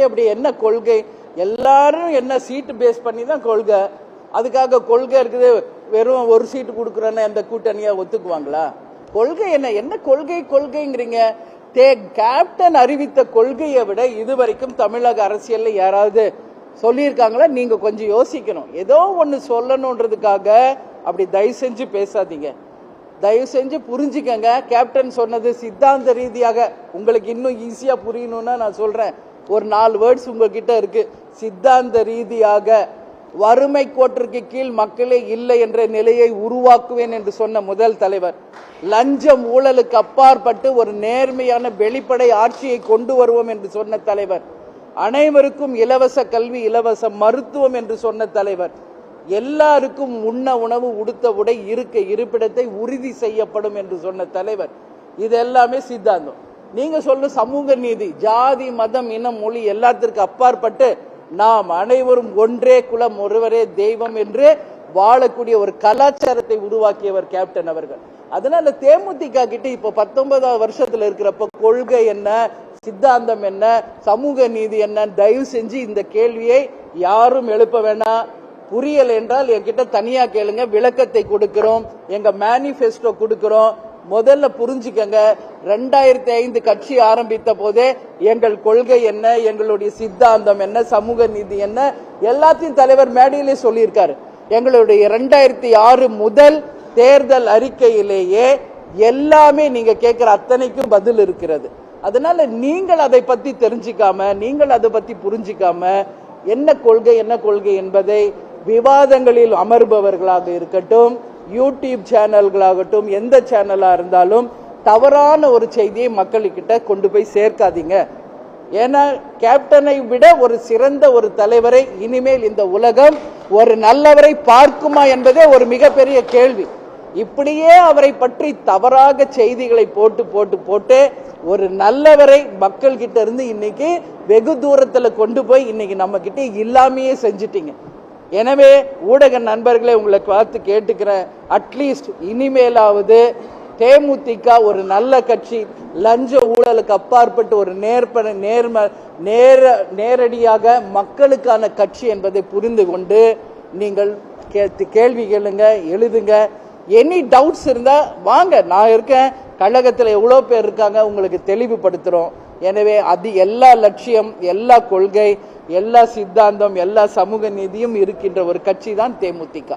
அப்படி என்ன கொள்கை? எல்லாரும் என்ன சீட்டு பேஸ் பண்ணி தான் கொள்கை. அதுக்காக கொள்கை இருக்குது வெறும் ஒரு சீட்டு கொடுக்குறேன்னு அந்த கூட்டணியா ஒத்துக்குவாங்களா? கொள்கை என்ன கொள்கை கொள்கைங்கிறீங்க? கேப்டன் அறிவித்த கொள்கையை விட இதுவரைக்கும் தமிழக அரசியல்ல யாராவது சொல்லியிருக்காங்களா? நீங்க கொஞ்சம் யோசிக்கணும். ஏதோ ஒண்ணு சொல்லணும்ன்றதுக்காக அப்படி தயவு செஞ்சு பேசாதீங்க. தயவு செஞ்சு புரிஞ்சுக்கங்க. கேப்டன் சொன்னது சித்தாந்த ரீதியாக உங்களுக்கு இன்னும் ஈஸியா புரியணும்னா நான் சொல்றேன். ஒரு 4 வேர்ட்ஸ் உங்ககிட்ட இருக்கு. சித்தாந்த ரீதியாக வறுமை கோட்டிற்கு கீழ் மக்களே இல்லை என்ற நிலையை உருவாக்குவேன் என்று சொன்ன முதல் தலைவர். லஞ்சம் ஊழலுக்கு அப்பாற்பட்டு ஒரு நேர்மையான வெளிப்படை ஆட்சியை கொண்டு வருவோம் என்று சொன்ன தலைவர். அனைவருக்கும் இலவச கல்வி, இலவச மருத்துவம் என்று சொன்ன தலைவர். எல்லாருக்கும் உண்ண உணவு, உடுத்த உடை, இருக்க இருப்பிடத்தை உறுதி செய்யப்படும் என்று சொன்ன தலைவர். இது எல்லாமே சித்தாந்தம். நீங்க சொல்ல சமூக நீதி, ஜாதி, மதம், இனம், மொழி எல்லாத்திற்கு அப்பாற்பட்டு நாம் அனைவரும் ஒன்றே குலம், ஒருவரே தெய்வம் என்று வாழக்கூடிய ஒரு கலாச்சாரத்தை உருவாக்கியவர் கேப்டன் அவர்கள். அதனால தேமுதிக கிட்ட இப்ப 19வது வருஷத்துல இருக்கிறப்ப கொள்கை என்ன, சித்தாந்தம் என்ன, சமூக நீதி என்ன, தயவு செஞ்சு இந்த கேள்வியை யாரும் எழுப்ப வேணாம். புரியல் என்றால் என்கிட்ட தனியா கேளுங்க, விளக்கத்தை கொடுக்கிறோம், எங்க மேனிபெஸ்டோ கொடுக்கிறோம். முதல்ல புரிஞ்சுக்கங்க. 2005 கட்சி ஆரம்பித்த போதே எங்கள் கொள்கை என்ன, எங்களுடைய சித்தாந்தம் என்ன, சமூக நீதி என்ன, எல்லாத்தையும் தலைவர் மேடையிலே சொல்லியிருக்காரு. எங்களுடைய 2006 முதல் தேர்தல் அறிக்கையிலேயே எல்லாமே நீங்க கேட்கிற அத்தனைக்கும் பதில் இருக்கிறது. அதனால நீங்கள் அதை பத்தி தெரிஞ்சுக்காம, நீங்கள் அதை பத்தி புரிஞ்சுக்காம என்ன கொள்கை என்பதை விவாதங்களில் அமர்பவர்களாக இருக்கட்டும், யூடியூப் சேனல்களாகட்டும், எந்த சேனலா இருந்தாலும் தவறான ஒரு செய்தியை மக்கள்கிட்ட கொண்டு போய் சேர்க்காதீங்க. ஏன்னா கேப்டனை விட ஒரு சிறந்த ஒரு தலைவரை இனிமேல் இந்த உலகம் ஒரு நல்லவரை பார்க்குமா என்பதே ஒரு மிகப்பெரிய கேள்வி. இப்படியே அவரை பற்றி தவறாக செய்திகளை போட்டு ஒரு நல்லவரை மக்கள் கிட்ட இருந்து இன்னைக்கு வெகு தூரத்துல கொண்டு போய் இன்னைக்கு நம்ம கிட்ட இல்லாமையே செஞ்சிட்டீங்க. எனவே ஊடக நண்பர்களை உங்களை பார்த்து கேட்டுக்கிறேன், அட்லீஸ்ட் இனிமேலாவது தேமுதிக ஒரு நல்ல கட்சி, லஞ்ச ஊழலுக்கு அப்பாற்பட்டு ஒரு நேரடியாக மக்களுக்கான கட்சி என்பதை புரிந்து கொண்டு நீங்கள் கேள்வி கேளுங்க, எழுதுங்க. எனி டவுட்ஸ் இருந்தா வாங்க, நான் இருக்கேன். கழகத்தில் எவ்வளவு பேர் இருக்காங்க, உங்களுக்கு தெளிவுபடுத்துறோம். எனவே அது எல்லா லட்சியம், எல்லா கொள்கை, எல்லா சித்தாந்தம், எல்லா சமூக நீதியும் இருக்கின்ற ஒரு கட்சி தான் தேமுதிக.